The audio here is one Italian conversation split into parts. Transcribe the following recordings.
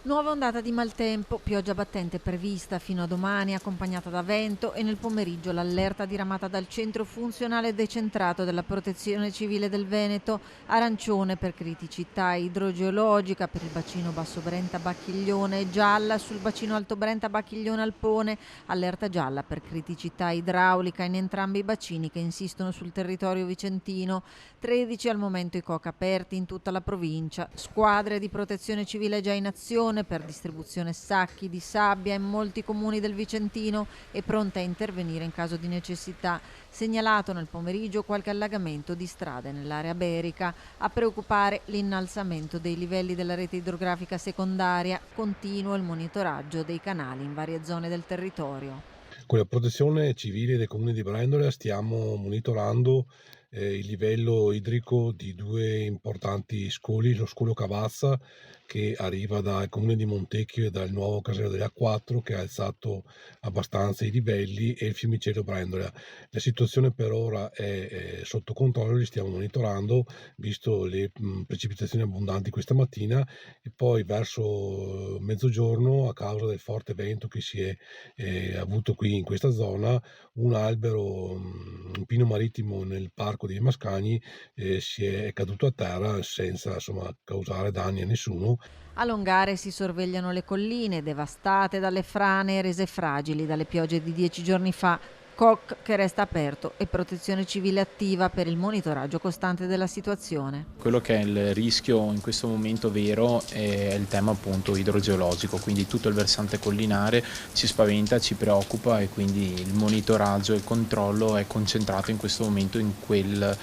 Nuova ondata di maltempo, pioggia battente prevista fino a domani accompagnata da vento e nel pomeriggio l'allerta diramata dal centro funzionale decentrato della Protezione Civile del Veneto, arancione per criticità idrogeologica per il bacino Basso Brenta Bacchiglione, gialla sul bacino Alto Brenta Bacchiglione Alpone, allerta gialla per criticità idraulica in entrambi i bacini che insistono sul territorio vicentino, 13 al momento i COC aperti in tutta la provincia, squadre di protezione civile già in azione per distribuzione sacchi di sabbia in molti comuni del Vicentino e pronte a intervenire in caso di necessità. Segnalato nel pomeriggio qualche allagamento di strade nell'area berica. A preoccupare l'innalzamento dei livelli della rete idrografica secondaria, continuo il monitoraggio dei canali in varie zone del territorio. Con la protezione civile del comune di Brendola stiamo monitorando il livello idrico di due importanti scoli, lo scolo Cavazza che arriva dal comune di Montecchio e dal nuovo casello delle A4 che ha alzato abbastanza i livelli e il fiumicello Brendola. La situazione per ora è sotto controllo, li stiamo monitorando visto le precipitazioni abbondanti questa mattina e poi verso mezzogiorno a causa del forte vento che si è avuto qui in questa zona un albero, un pino marittimo nel parco dei Mascagni, è caduto a terra senza insomma causare danni a nessuno. A Longare si sorvegliano le colline devastate dalle frane e rese fragili dalle piogge di 10 giorni fa. COC che resta aperto e protezione civile attiva per il monitoraggio costante della situazione. Quello che è il rischio in questo momento vero è il tema appunto idrogeologico, quindi tutto il versante collinare ci spaventa, ci preoccupa e quindi il monitoraggio e il controllo è concentrato in questo momento in quella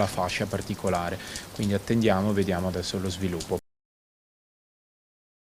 fascia particolare. Quindi attendiamo e vediamo adesso lo sviluppo.